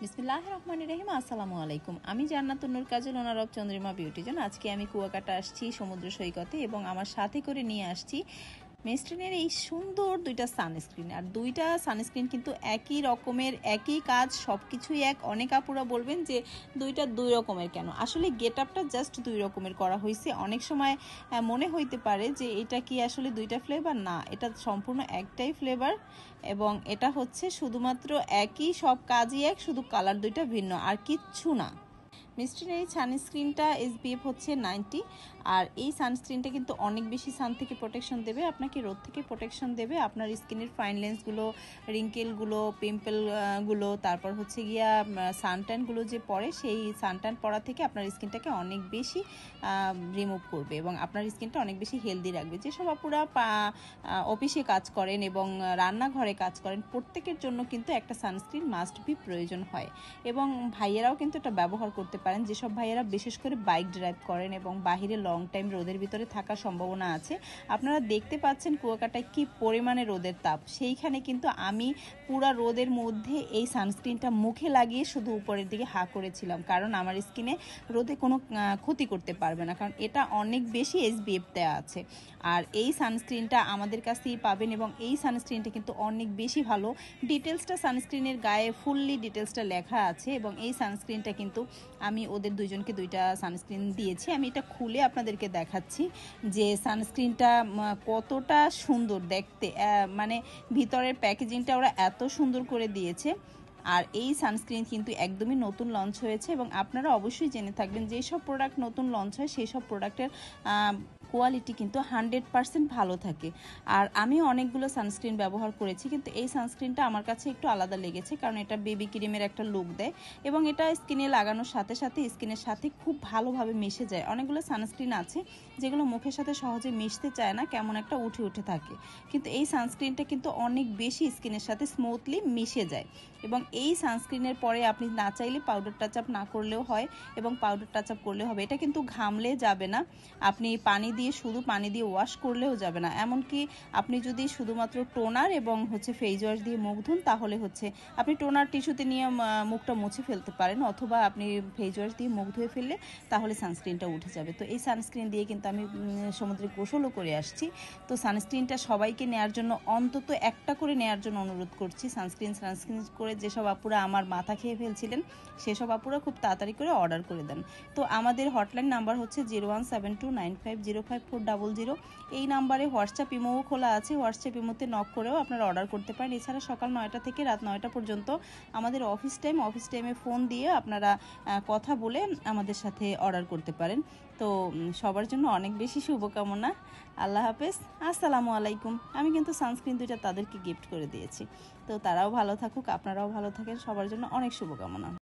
বিসমিল্লাহির রহমানির রহিম। আসসালামু আলাইকুম। আমি জান্নাতুন নূর কাজল, ওনার অফ চন্দ্রিমা বিউটিজন। আজকে আমি কুয়াকাটা আসছি সমুদ্র সৈকতে এবং আমার সাথে করে নিয়ে আসছি মেস্ট্রিনের এই সুন্দর দুইটা সানস্ক্রিন। আর দুইটা সানস্ক্রিন কিন্তু একই রকমের, একই কাজ, সব কিছুই এক। অনেক আপুরা বলবেন যে দুইটা দুই রকমের কেন? আসলে গেট আপটা জাস্ট দুই রকমের করা হয়েছে। অনেক সময় মনে হইতে পারে যে এটা কি আসলে দুইটা ফ্লেভার, না, এটা সম্পূর্ণ একটাই ফ্লেভার এবং এটা হচ্ছে শুধুমাত্র একই, সব কাজই এক, শুধু কালার দুইটা ভিন্ন, আর কিচ্ছু না। মেস্ট্রিনের এই সানস্ক্রিনটা SPF হচ্ছে 90, আর এই সানস্ক্রিনটা কিন্তু অনেক বেশি সান থেকে প্রোটেকশন দেবে, আপনাকে রোদ থেকে প্রোটেকশন দেবে। আপনার স্কিনের ফাইন লেন্সগুলো, রিঙ্কেলগুলো, পিম্পলগুলো, তারপর হচ্ছে গিয়া সানট্যানগুলো যে পড়ে, সেই সানট্যান পড়া থেকে আপনার স্কিনটাকে অনেক বেশি রিমুভ করবে এবং আপনার স্কিনটা অনেক বেশি হেলদি রাখবে। যেসব আপুরা অফিসে কাজ করেন এবং রান্নাঘরে কাজ করেন, প্রত্যেকের জন্য কিন্তু একটা সানস্ক্রিন মাস্ট বি প্রয়োজন হয় এবং ভাইয়েরাও কিন্তু এটা ব্যবহার করতে পারেন। যেসব ভাইয়েরা বিশেষ করে বাইক ড্রাইভ করেন এবং বাহিরে লং টাইম রোদের ভিতরে থাকার সম্ভাবনা আছে, আপনারা দেখতে পাচ্ছেন কুয়াকাটায় কি পরিমাণে রোদের তাপ। সেইখানে কিন্তু আমি পুরা রোদের মধ্যে এই সানস্ক্রিনটা মুখে লাগিয়ে শুধু উপরের দিকে হা করেছিলাম, কারণ আমার স্কিনে রোদে কোনো ক্ষতি করতে পারবে না, কারণ এটা অনেক বেশি SPF দেওয়া আছে। আর এই সানস্ক্রিনটা আমাদের কাছেই পাবেন এবং এই সানস্ক্রিনটা কিন্তু অনেক বেশি ভালো। ডিটেলসটা সানস্ক্রিনের গায়ে ফুললি ডিটেলসটা লেখা আছে এবং এই সানস্ক্রিনটা কিন্তু আমি ওদের দুইজনকে দুইটা সানস্ক্রিন দিয়েছি। আমি এটা খুলে আপনাদেরকে দেখাচ্ছি যে সানস্ক্রিনটা কতটা সুন্দর দেখতে, মানে ভিতরের প্যাকেজিংটা ওরা এত সুন্দর করে দিয়েছে। আর এই সানস্ক্রিন কিন্তু একদমই নতুন লঞ্চ হয়েছে এবং আপনারা অবশ্যই জেনে থাকবেন যেসব প্রোডাক্ট নতুন লঞ্চ হয় সেই সব প্রোডাক্টের কোয়ালিটি কিন্তু 100% ভালো থাকে। আর আমি অনেকগুলো সানস্ক্রিন ব্যবহার করেছি, কিন্তু এই সানস্ক্রিনটা আমার কাছে একটু আলাদা লেগেছে, কারণ এটা বেবি ক্রিমের একটা লুক দেয় এবং এটা স্কিনে লাগানোর সাথে সাথে স্কিনের সাথে খুব ভালোভাবে মিশে যায়। অনেকগুলো সানস্ক্রিন আছে যেগুলো মুখের সাথে সহজে মিশতে চায় না, কেমন একটা উঠে উঠে থাকে, কিন্তু এই সানস্ক্রিনটা কিন্তু অনেক বেশি স্কিনের সাথে স্মুথলি মিশে যায় এবং এই সানস্ক্রিনের পরে আপনি না চাইলে পাউডার টাচ আপ না করলেও হয় এবং পাউডার টাচ আপ করলেও হবে। এটা কিন্তু ঘামলে যাবে না, আপনি শুধু পানি দিয়ে ওয়াশ করলেও যাবে না। এমনকি আপনি যদি শুধুমাত্র টোনার এবং হচ্ছে ফেস ওয়াশ দিয়ে মুখ ধুন, তাহলে হচ্ছে আপনি টোনার টিস্যুতে নিয়ে মুখটা মুছে ফেলতে পারেন, অথবা আপনি ফেস ওয়াশ দিয়ে মুখ ধুয়ে ফেললে তাহলে সানস্ক্রিনটা উঠে যাবে। তো এই সানস্ক্রিন দিয়ে কিন্তু আমি সমুদ্রে গোসলও করে আসছি। তো সানস্ক্রিনটা সবাইকে নেওয়ার জন্য, অন্তত একটা করে নেওয়ার জন্য অনুরোধ করছি। সানস্ক্রিন করে যেসব আপুরা আমার মাথা খেয়ে ফেলছিলেন, সেসব আপুরা খুব তাড়াতাড়ি করে অর্ডার করে দেন। তো আমাদের হটলাইন নাম্বার হচ্ছে 0172950400। এই নাম্বারে হোয়াটসঅ্যাপ ইমোও খোলা আছে, হোয়াটসঅ্যাপ ইমোতে নক করেও আপনারা অর্ডার করতে পারেন। এছাড়া সকাল 9টা থেকে রাত 9টা পর্যন্ত আমাদের অফিস টাইমে ফোন দিয়ে আপনারা কথা বলে আমাদের সাথে অর্ডার করতে পারেন। তো সবার জন্য অনেক বেশি শুভকামনা। আল্লাহ হাফেজ, আসসালামু আলাইকুম। আমি কিন্তু সানস্ক্রিন দুইটা তাদেরকে গিফট করে দিয়েছি, তো তারাও ভালো থাকুক, আপনারাও ভালো থাকেন, সবার জন্য অনেক শুভকামনা।